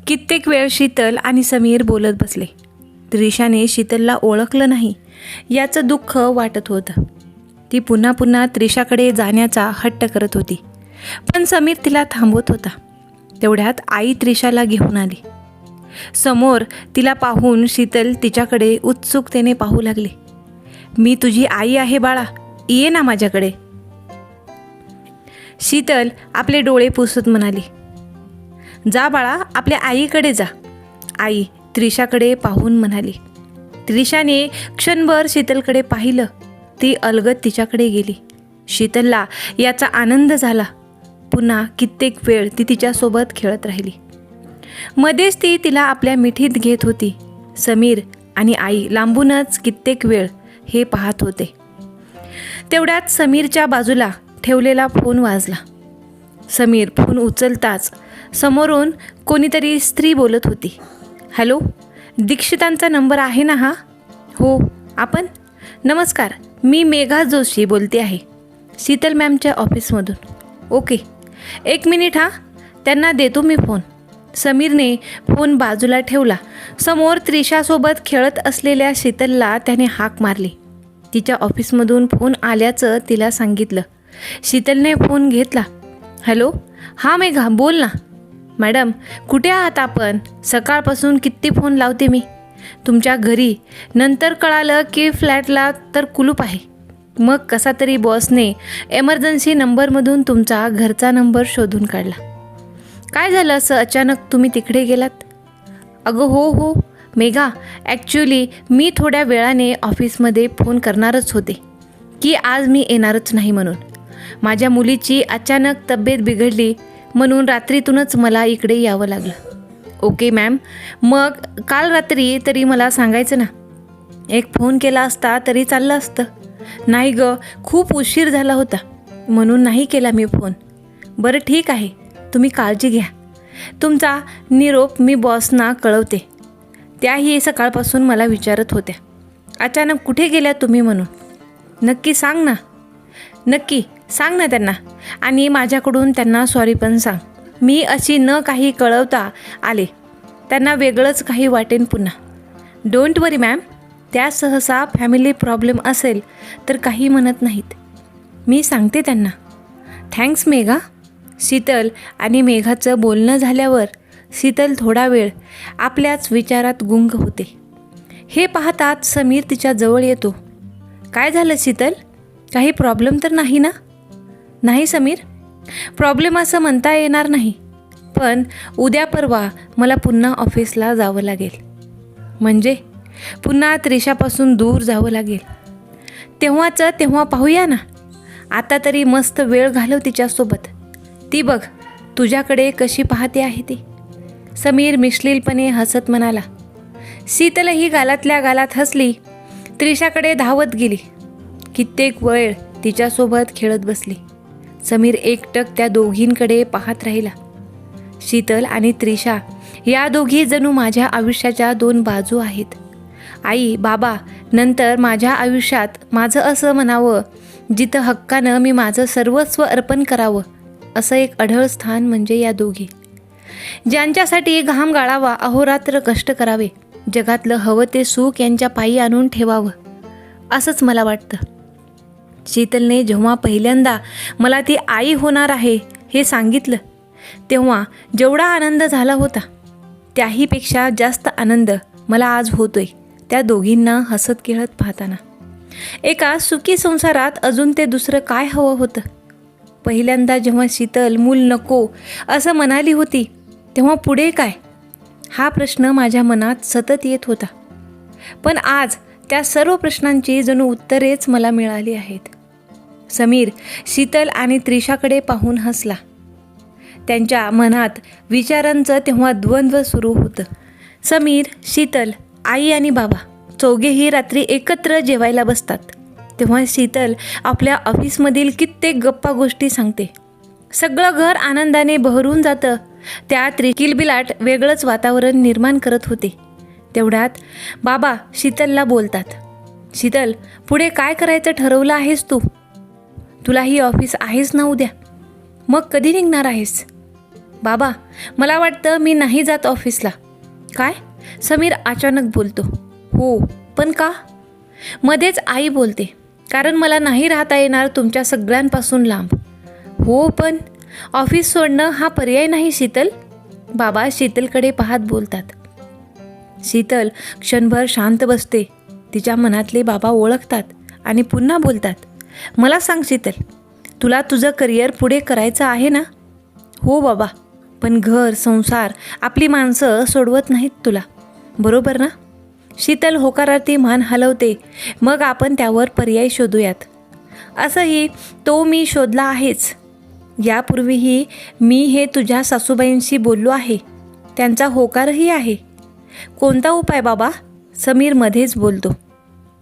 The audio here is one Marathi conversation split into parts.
कित्येक वेळ शीतल आणि समीर बोलत बसले. त्रिशाने शीतलला ओळखलं नाही याचं दुःख वाटत होतं. ती पुन्हा पुन्हा त्रिशाकडे जाण्याचा हट्ट करत होती, पण समीर तिला थांबवत होता. तेवढ्यात आई त्रिशाला घेऊन आली. समोर तिला पाहून शीतल तिच्याकडे उत्सुकतेने पाहू लागली. मी तुझी आई आहे बाळा, ये ना माझ्याकडे. शीतल आपले डोळे पुसत म्हणाली, जा बाळा, आपल्या आईकडे जा. आई त्रिशाकडे पाहून म्हणाली. त्रिशाने क्षणभर शीतलकडे पाहिलं. ती अलगद तिच्याकडे गेली. शीतलला याचा आनंद झाला. पुन्हा कित्येक वेळ ती तिच्यासोबत खेळत राहिली. मध्येच ती तिला आपल्या मिठीत घेत होती. समीर आणि आई लांबूनच कित्येक वेळ हे पाहत होते. तेवढ्यात समीरच्या बाजूला ठेवलेला फोन वाजला. समीर फोन उचलताच समोरून कोणीतरी स्त्री बोलत होती. हॅलो, दीक्षितांचा नंबर आहे ना हा? हो, आपण? नमस्कार, मी मेघा जोशी बोलते आहे, शीतल मॅमच्या ऑफिसमधून. ओके, 1 मिनिट हां, त्यांना देतो मी फोन. समीरने फोन बाजूला ठेवला. समोर त्रिशासोबत खेळत असलेल्या शीतलला त्याने हाक मारली. तिच्या ऑफिसमधून फोन आल्याचं तिला सांगितलं. शीतलने फोन घेतला. हॅलो, हां मेघा, बोल ना. मॅडम, कुठे आहात आपण? सकाळपासून किती फोन लावते मी तुमच्या घरी. नंतर कळालं की फ्लॅटला तर कुलूप आहे. मग कसा तरी बॉसने एमर्जन्सी नंबरमधून तुमचा घरचा नंबर शोधून काढला. काय झालं असं अचानक तुम्ही तिकडे गेलात? अगं हो मेघा, ॲक्च्युली मी थोड्या वेळाने ऑफिसमध्ये फोन करणारच होते की आज मी येणारच नाही म्हणून. माझ्या मुलीची अचानक तब्येत बिघडली म्हणून रात्रीतूनच मला इकडे यावं लागलं. ओके मॅम, मग काल रात्री तरी मला सांगायचं ना. एक फोन केला असता तरी चाललं असतं. नाही गं, खूप उशीर झाला होता म्हणून नाही केला मी फोन. बरं ठीक आहे, तुम्ही काळजी घ्या. तुमचा निरोप मी बॉसना कळवते. त्याही सकाळपासून मला विचारत होत्या अचानक कुठे गेल्या तुम्ही म्हणून. नक्की सांग ना. नक्की सांग ना त्यांना, आणि माझ्याकडून त्यांना सॉरी पण सांग. मी अशी न काही कळवता आले, त्यांना वेगळंच काही वाटेन पुन्हा. डोंट वरी मॅम, त्या सहसा फॅमिली प्रॉब्लेम असेल तर काही म्हणत नाहीत. मी सांगते त्यांना. थँक्स मेघा. शीतल आणि मेघाचं बोलणं झाल्यावर शीतल थोडा वेळ आपल्याच विचारात गुंग होते. हे पाहताच समीर तिच्या जवळ येतो. काय झालं शीतल, काही प्रॉब्लेम तर नाही ना? नाही समीर, प्रॉब्लेम असं म्हणता येणार नाही, पण उद्या परवा मला पुन्हा ऑफिसला जावं लागेल. म्हणजे पुन्हा त्रिशापासून दूर जावं लागेल. तेव्हाचं तेव्हा पाहूया ना. आता तरी मस्त वेळ घालव तिच्यासोबत. ती बघ तुझ्याकडे कशी पाहते आहे ती. समीर मिश्लीलपणे हसत म्हणाला. शीतलही गालातल्या गालात हसली. त्रिशाकडे धावत गेली. कित्येक वेळ तिच्यासोबत खेळत बसली. समीर एकटक त्या दोघींकडे पाहत राहिला. शीतल आणि त्रिशा या दोघी जणू माझ्या आयुष्याच्या 2 बाजू आहेत. आई बाबा नंतर माझ्या आयुष्यात माझं असं म्हणावं जिथं हक्कानं मी माझं सर्वस्व अर्पण करावं असं एक अढळ स्थान म्हणजे या दोघी. ज्यांच्यासाठी घाम गाळावा, अहोरात्र कष्ट करावे, जगातलं हवं ते सुख यांच्या पायी आणून ठेवावं असंच मला वाटतं. शीतलने जेव्हा पहिल्यांदा मला ती आई होणार आहे हे सांगितलं तेव्हा जेवढा आनंद झाला होता त्याहीपेक्षा जास्त आनंद मला आज होतोय त्या दोघींना हसत खेळत पाहताना. एका सुखी संसारात अजून ते दुसरं काय हवं होतं? पहिल्यांदा जेव्हा शीतल मूल नको असं म्हणाली होती तेव्हा पुढे काय, हा प्रश्न माझ्या मनात सतत येत होता. पण आज त्या सर्व प्रश्नांची जणू उत्तरेच मला मिळाली आहेत. समीर शीतल आणि त्रिशाकडे पाहून हसला. त्यांच्या मनात विचारांचं तेव्हा द्वंद्व सुरू होतं. समीर, शीतल, आई आणि बाबा चौघेही रात्री एकत्र जेवायला बसतात. तेव्हा शीतल आपल्या ऑफिसमधील कित्येक गप्पा गोष्टी सांगते. सगळं घर आनंदाने बहरून जातं. त्यात किलबिलाट वेगळंच वातावरण निर्माण करत होते. तेवढ्यात बाबा शीतलला बोलतात. शीतल, पुढे काय करायचं ठरवलं आहेस तू? तुलाही ऑफिस आहेस ना उद्या? मग कधी निघणार आहेस? बाबा, मला वाटतं मी नाही जात ऑफिसला. काय? समीर अचानक बोलतो. हो, पण का? मध्येच आई बोलते, कारण मला नाही राहता येणार तुमच्या सगळ्यांपासून लांब. हो, पण ऑफिस सोडणं हा पर्याय नाही शीतल. बाबा शीतलकडे पाहत बोलतात. शीतल क्षणभर शांत बसते. तिच्या मनातले बाबा ओळखतात आणि पुन्हा बोलतात. मला सांग शीतल, तुला तुझं करिअर पुढे करायचं आहे ना? हो बाबा, पण घर, संसार, आपली माणसं सोडवत नाहीत तुला, बरोबर ना? शीतल होकारार्थी मान हलवते. मग आपण त्यावर पर्याय शोधूयात. असंही तो मी शोधला आहेच. यापूर्वीही मी हे तुझ्या सासूबाईंशी बोललो आहे. त्यांचा होकारही आहे. कोणता उपाय बाबा? समीर मध्येच बोलतो.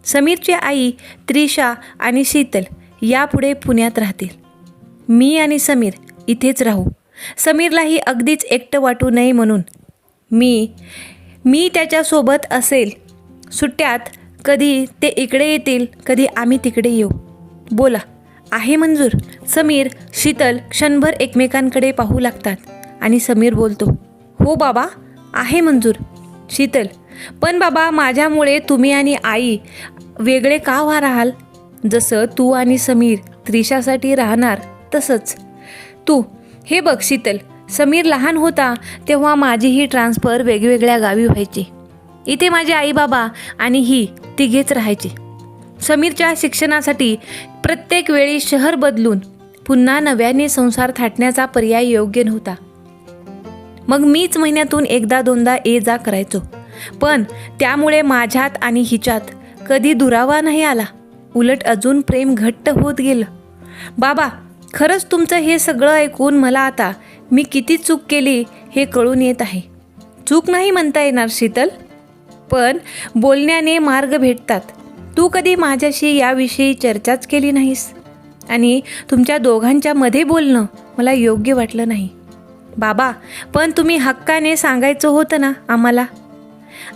समीरची आई त्रिशा आणि शीतल यापुढे पुण्यात राहतील. मी आणि समीर इथेच राहू. समीरलाही अगदीच एकटं वाटू नये म्हणून मी त्याच्यासोबत असेल. सुट्ट्यात कधी ते इकडे येतील, कधी आम्ही तिकडे येऊ. बोला, आहे मंजूर? समीर, शीतल क्षणभर एकमेकांकडे पाहू लागतात आणि समीर बोलतो. हो बाबा, आहे मंजूर. शीतल, पण बाबा माझ्यामुळे तुम्ही आणि आई वेगळे का व्हा राहाल? जसं तू आणि समीर त्रिशासाठी राहणार तसंच तू. हे बघ शीतल, समीर लहान होता तेव्हा माझीही ट्रान्सफर वेगवेगळ्या गावी व्हायची. इथे माझे आई बाबा आणि ही तिघेच राहायची. समीरच्या शिक्षणासाठी प्रत्येक वेळी शहर बदलून पुन्हा नव्याने संसार थाटण्याचा पर्याय योग्य नव्हता. मग मीच महिन्यातून एकदा दोनदा ये जा करायचो. पण त्यामुळे माझ्यात आणि हिच्यात कधी दुरावा नाही आला. उलट अजून प्रेम घट्ट होत गेलं. बाबा, खरंच तुमचं हे सगळं ऐकून मला आता मी किती चूक केली हे कळून येत आहे. चूक नाही म्हणता येणार शीतल, पण बोलण्याने मार्ग भेटतात. तू कधी माझ्याशी याविषयी चर्चाच केली नाहीस आणि तुमच्या दोघांच्या मध्ये बोलणं मला योग्य वाटलं नाही. बाबा, पण तुम्ही हक्काने सांगायचं होतं ना आम्हाला.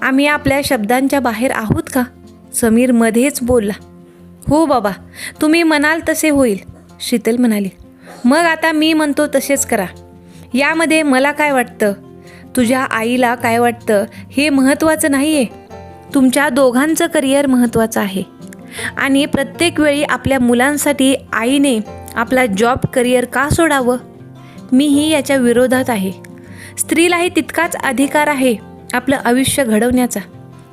आम्ही आपल्या शब्दांच्या बाहेर आहोत का? समीर मध्येच बोलला. हो बाबा, तुम्ही म्हणाल तसे होईल, शीतल म्हणाली. मग आता मी म्हणतो तसेच करा. यामध्ये मला काय वाटतं, तुझ्या आईला काय वाटतं हे महत्त्वाचं नाही आहे. तुमच्या दोघांचं करिअर महत्त्वाचं आहे. आणि प्रत्येक वेळी आपल्या मुलांसाठी आईने आपला जॉब करिअर का सोडावं? मीही याच्या विरोधात आहे. स्त्रीलाही तितकाच अधिकार आहे आपलं आयुष्य घडवण्याचा.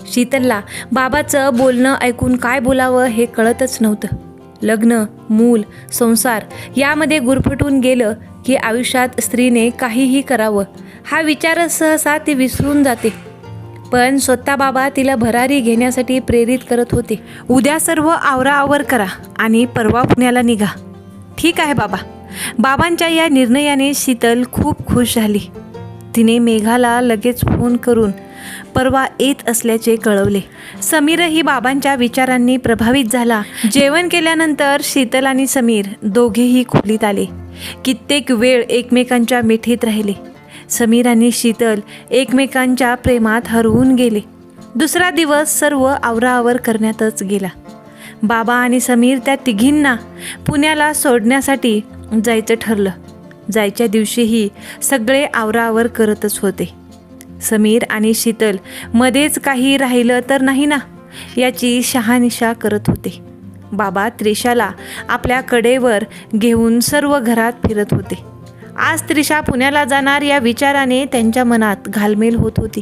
शीतलला बाबाचं बोलणं ऐकून काय बोलावं हे कळतच नव्हतं. लग्न, मूल, संसार यामध्ये गुरफटून गेलं की आयुष्यात स्त्रीने काहीही करावं हा विचार सहसा ती विसरून जाते. पण स्वतः बाबा तिला भरारी घेण्यासाठी प्रेरित करत होते. उद्या सर्व आवराआवर करा आणि परवा पुण्याला निघा. ठीक आहे बाबा. बाबांच्या या निर्णयाने शीतल खूप खुश झाली. तिने मेघाला लगेच फोन करून परवा येत असल्याचे कळवले. समीरही बाबांच्या विचारांनी प्रभावित झाला. जेवण केल्यानंतर शीतल आणि समीर दोघेही खोलीत आले. कित्येक वेळ एकमेकांच्या मिठीत राहिले. समीर आणि शीतल एकमेकांच्या प्रेमात हरवून गेले. दुसरा दिवस सर्व आवराआवर करण्यातच गेला. बाबा आणि समीर त्या तिघींना पुण्याला सोडण्यासाठी जायचं ठरलं. जायच्या दिवशीही सगळे आवराआवर करतच होते. समीर आणि शीतल मध्येच काही राहिलं तर नाही ना याची शहानिशा करत होते. बाबा त्रिशाला आपल्या कडेवर घेऊन सर्व घरात फिरत होते. आज त्रिशा पुण्याला जाणार या विचाराने त्यांच्या मनात घालमेल होत होती.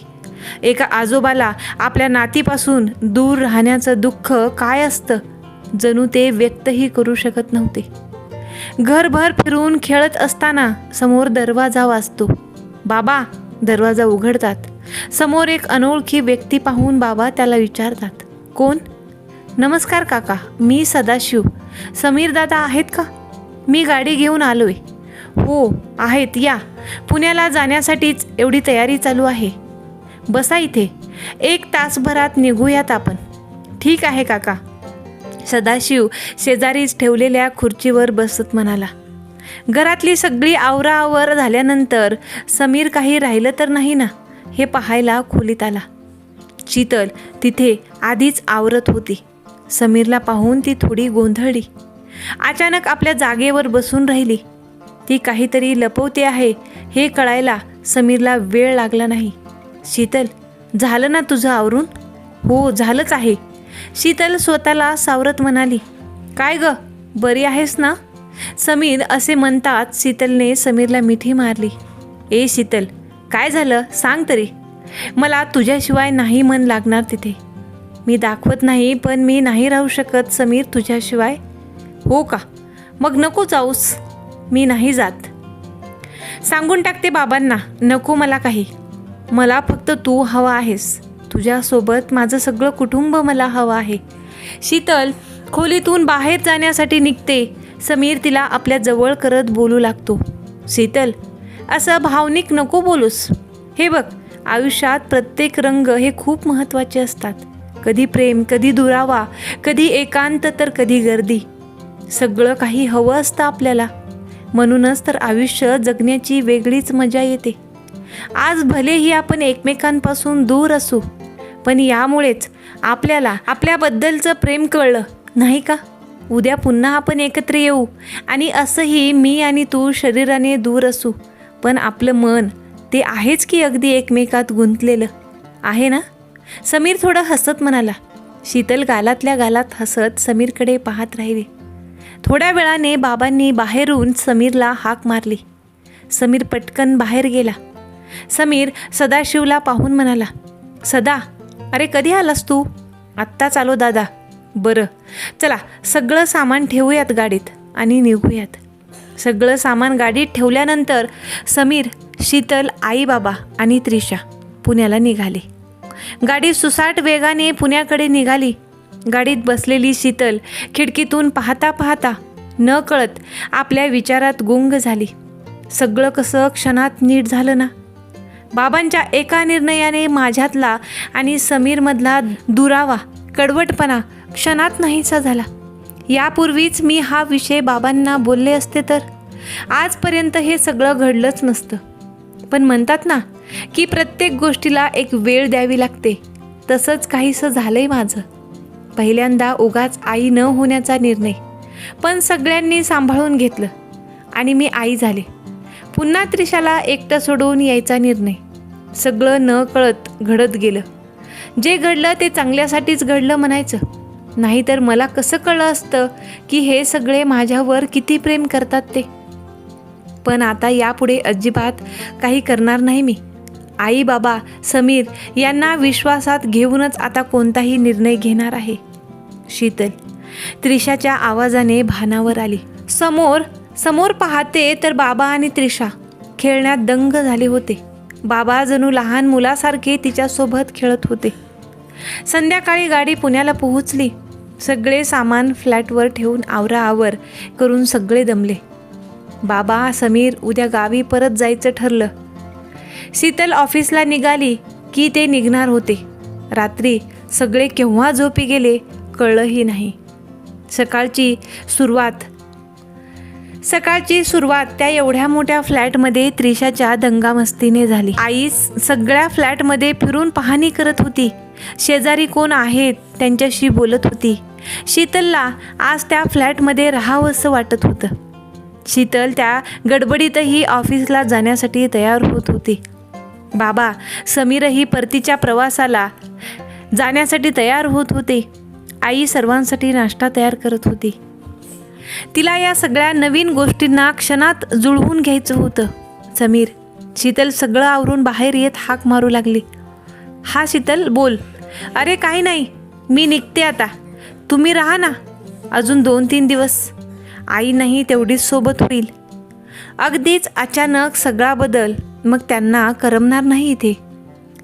एका आजोबाला आपल्या नातीपासून दूर राहण्याचं दुःख काय असतं जणू ते व्यक्तही करू शकत नव्हते. घरभर फिरून खेळत असताना समोर दरवाजा वाजतो. बाबा दरवाजा उघडतात. समोर एक अनोळखी व्यक्ती पाहून बाबा त्याला विचारतात, कोण? नमस्कार काका, मी सदाशिव. समीर दादा आहेत का? मी गाडी घेऊन आलोय. हो आहेत, या. पुण्याला जाण्यासाठीच एवढी तयारी चालू आहे. बसा इथे, 1 तासभरात निघूयात आपण. ठीक आहे काका. सदाशिव शेजारीच ठेवलेल्या खुर्चीवर बसत म्हणाला. घरातली सगळी आवराआवर झाल्यानंतर समीर काही राहिलं तर नाही ना हे पाहायला खोलीत आला. शीतल तिथे आधीच आवरत होती. समीरला पाहून ती थोडी गोंधळली. अचानक आपल्या जागेवर बसून राहिली. ती काहीतरी लपवते आहे हे कळायला समीरला वेळ लागला नाही. शीतल, झालं ना तुझं आवरून? हो, झालंच आहे. शीतल स्वतःला सावरत म्हणाली. काय ग, बरी आहेस ना? समीर असे म्हणताच शीतलने समीरला मिठी मारली. ए शीतल, काय झालं सांग तरी. मला तुझ्याशिवाय नाही मन लागणार तिथे. मी दाखवत नाही, पण मी नाही राहू शकत समीर तुझ्याशिवाय. हो का? मग नको जाऊस. मी नाही जात. सांगून टाकते बाबांना, नको मला काही. मला फक्त तू हवा आहेस. तुझ्यासोबत माझं सगळं कुटुंब मला हवं आहे. शीतल खोलीतून बाहेर जाण्यासाठी निघते. समीर तिला आपल्या जवळ करत बोलू लागतो. शीतल, असं भावनिक नको बोलूस. हे बघ, आयुष्यात प्रत्येक रंग हे खूप महत्त्वाचे असतात. कधी प्रेम, कधी दुरावा, कधी एकांत, तर कधी गर्दी. सगळं काही हवं असतं आपल्याला. म्हणूनच तर आयुष्य जगण्याची वेगळीच मजा येते. आज भलेही आपण एकमेकांपासून दूर असू, पण यामुळेच आपल्याला आपल्याबद्दलचं प्रेम कळलं, नाही का? उद्या पुन्हा आपण एकत्र येऊ आणि असंही मी आणि तू शरीराने दूर असू, पण आपलं मन ते आहेच की अगदी एकमेकात गुंतलेलं आहे ना? समीर थोडं हसत म्हणाला. शीतल गालातल्या गालात हसत समीरकडे पाहत राहिली. थोड्या वेळाने बाबांनी बाहेरून समीरला हाक मारली. समीर पटकन बाहेर गेला. समीर सदाशिवला पाहून म्हणाला. सदा, अरे कधी आलास तू? आत्ताच आलो दादा. बरं, चला सगळं सामान ठेवूयात गाडीत आणि निघूयात. सगळं सामान गाडीत ठेवल्यानंतर समीर, शीतल, आई बाबा आणि त्रिशा पुण्याला निघाले. गाडी सुसाट वेगाने पुण्याकडे निघाली. गाडीत बसलेली शीतल खिडकीतून पाहता पाहता न कळत आपल्या विचारात गुंग झाली. सगळं कसं क्षणात नीट झालं ना. बाबांच्या एका निर्णयाने माझ्यातला आणि समीरमधला दुरावा, कडवटपणा क्षणात नाहीसा झाला. यापूर्वीच मी हा विषय बाबांना बोलले असते तर आजपर्यंत हे सगळं घडलंच नसतं. पण म्हणतात ना की प्रत्येक गोष्टीला एक वेळ द्यावी लागते, तसंच काहीसं झालंय माझं. पहिल्यांदा उगाच आई न होण्याचा निर्णय, पण सगळ्यांनी सांभाळून घेतलं आणि मी आई झाले. पुन्हा त्रिशाला एकटं सोडून यायचा निर्णय. सगळं न कळत घडत गेलं. जे घडलं ते चांगल्यासाठीच घडलं म्हणायचं. नाहीतर मला कसं कळलं असतं की हे सगळे माझ्यावर किती प्रेम करतात ते. पण आता यापुढे अजिबात काही करणार नाही मी. आई बाबा समीर यांना विश्वासात घेऊनच आता कोणताही निर्णय घेणार आहे. शीतल त्रिशाच्या आवाजाने भानावर आली. समोर पाहते तर बाबा आणि त्रिशा खेळण्यात दंग झाले होते. बाबा जणू लहान मुलासारखे तिच्यासोबत खेळत होते. संध्याकाळी गाडी पुण्याला पोहोचली. सगळे सामान फ्लॅटवर ठेवून आवराआवर करून सगळे दमले. बाबा समीर उद्या गावी परत जायचं ठरलं. शीतल ऑफिसला निघाली की ते निघणार होते. रात्री सगळे केव्हा झोपी गेले कळलंही नाही. सकाळची सुरुवात त्या एवढ्या मोठ्या फ्लॅटमध्ये त्रिशाच्या दंगामस्तीने झाली. आई सगळ्या फ्लॅटमध्ये फिरून पाहणी करत होती. शेजारी कोण आहेत त्यांच्याशी बोलत होती. शीतलला आज त्या फ्लॅटमध्ये राहावंसं वाटत होतं. शीतल त्या गडबडीतही ऑफिसला जाण्यासाठी तयार होत होती. बाबा समीरही परतीच्या प्रवासाला जाण्यासाठी तयार होत होते. आई सर्वांसाठी नाश्ता तयार करत होती. तिला या सगळ्या नवीन गोष्टींना क्षणात जुळवून घ्यायचं होतं. समीर, शीतल सगळं आवरून बाहेर येत हाक मारू लागली. हा शीतल बोल. अरे काही नाही, मी निघते आता. तुम्ही राहा ना अजून 2-3 दिवस. आई नाही तेवढीच सोबत होईल. अगदीच अचानक सगळा बदल, मग त्यांना करमणार नाही इथे.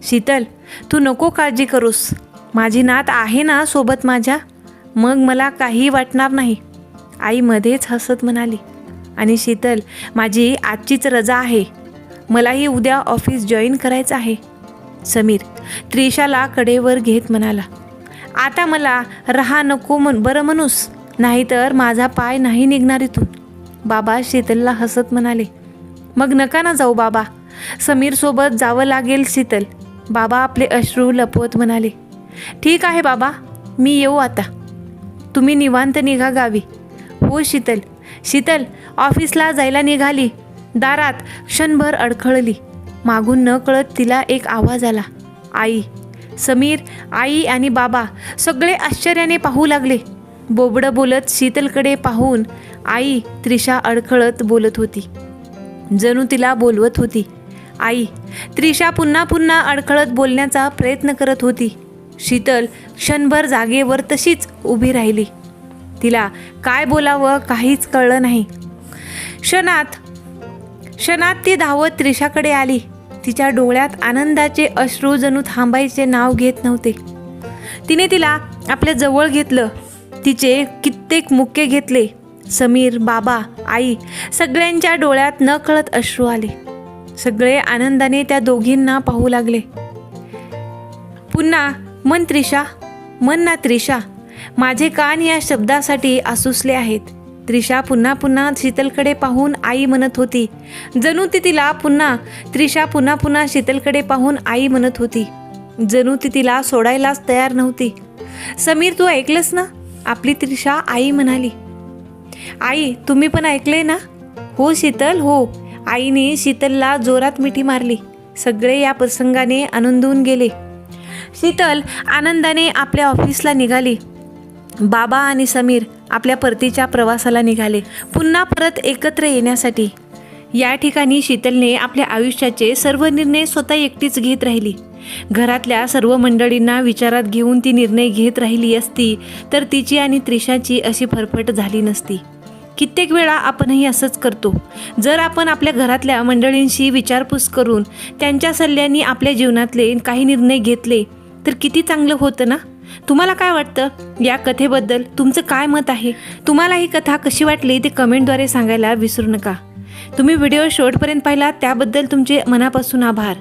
शीतल तू नको काळजी करूस. माझी नात आहे ना सोबत माझ्या, मग मला काही वाटणार नाही. आई मध्येच हसत म्हणाली. आणि शीतल माझी आजचीच रजा आहे. मलाही उद्या ऑफिस जॉईन करायचं आहे. समीर त्रिशाला कडेवर घेत म्हणाला. आता मला रहा नको बरं म्हणूस, नाहीतर माझा पाय नाही निघणार इथून. बाबा शीतलला हसत म्हणाले. मग नका ना जाऊ बाबा, समीरसोबत जावं लागेल. शीतल बाबा आपले अश्रू लपवत म्हणाले. ठीक आहे बाबा, मी येऊ आता. तुम्ही निवांत निघा गावी. हो शीतल ऑफिसला जायला निघाली दारात क्षणभर अडखळली. मागून न कळत तिला एक आवाज आला, आई. समीर, आई आणि बाबा सगळे आश्चर्याने पाहू लागले. बोबडं बोलत शीतलकडे पाहून आई त्रिशा अडखळत बोलत होती, जणू तिला बोलवत होती. आई. त्रिशा पुन्हा पुन्हा अडखळत बोलण्याचा प्रयत्न करत होती. शीतल क्षणभर जागेवर तशीच उभी राहिली. तिला काय बोलावं काहीच कळलं नाही. क्षणात ती धावत त्रिशाकडे आली. तिच्या डोळ्यात आनंदाचे अश्रू जणू थांबायचे नाव घेत नव्हते. तिने तिला आपल्या जवळ घेतलं. तिचे कित्येक मुक्के घेतले. समीर, बाबा, आई सगळ्यांच्या डोळ्यात नकळत अश्रू आले. सगळे आनंदाने त्या दोघींना पाहू लागले. पुन्हा मन त्रिशा, मन ना त्रिशा. माझे कान या शब्दासाठी आसुसले आहेत. त्रिशा पुन्हा पुन्हा शीतलकडे पाहून आई म्हणत होती, जणू ती तिला पुन्हा. त्रिशा पुन्हा पुन्हा शीतलकडे पाहून आई म्हणत होती, जणू ती तिला सोडायलाच तयार नव्हती. समीर, तू ऐकलंस ना? आपली त्रिशा आई म्हणाली. आई, तुम्ही पण ऐकले ना? हो शीतल, हो. आईने शीतलला जोरात मिठी मारली. सगळे या प्रसंगाने आनंदून गेले. शीतल आनंदाने आपल्या ऑफिसला निघाली. बाबा आणि समीर आपल्या परतीच्या प्रवासाला निघाले, पुन्हा परत एकत्र येण्यासाठी. या ठिकाणी शीतलने आपल्या आयुष्याचे सर्व निर्णय स्वतः एकटीच घेत राहिली. घरातल्या सर्व मंडळींना विचारात घेऊन ती निर्णय घेत राहिली असती तर तिची आणि त्रिशाची अशी फरफट झाली नसती. कित्येक वेळा आपणही असंच करतो. जर आपण आपल्या घरातल्या मंडळींशी विचारपूस करून त्यांच्या सल्ल्याने आपल्या जीवनातले काही निर्णय घेतले तर किती चांगलं होतं ना? तुम्हाला काय वाटतं या कथेबद्दल? तुमचं काय मत आहे? तुम्हाला ही कथा कशी वाटली ते कमेंटद्वारे सांगायला विसरू नका. तुम्ही व्हिडिओ शेवटपर्यंत पाहिला त्याबद्दल तुमचे मनापासून आभार.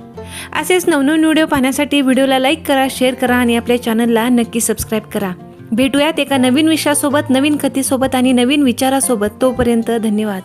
असेच नवनवीन व्हिडिओ पाहण्यासाठी व्हिडिओला लाईक करा, शेअर करा आणि आपल्या चॅनलला नक्की सबस्क्राईब करा. भेटूयात एका नवीन विषयासोबत, नवीन कथेसोबत आणि नवीन विचारासोबत. तोपर्यंत धन्यवाद.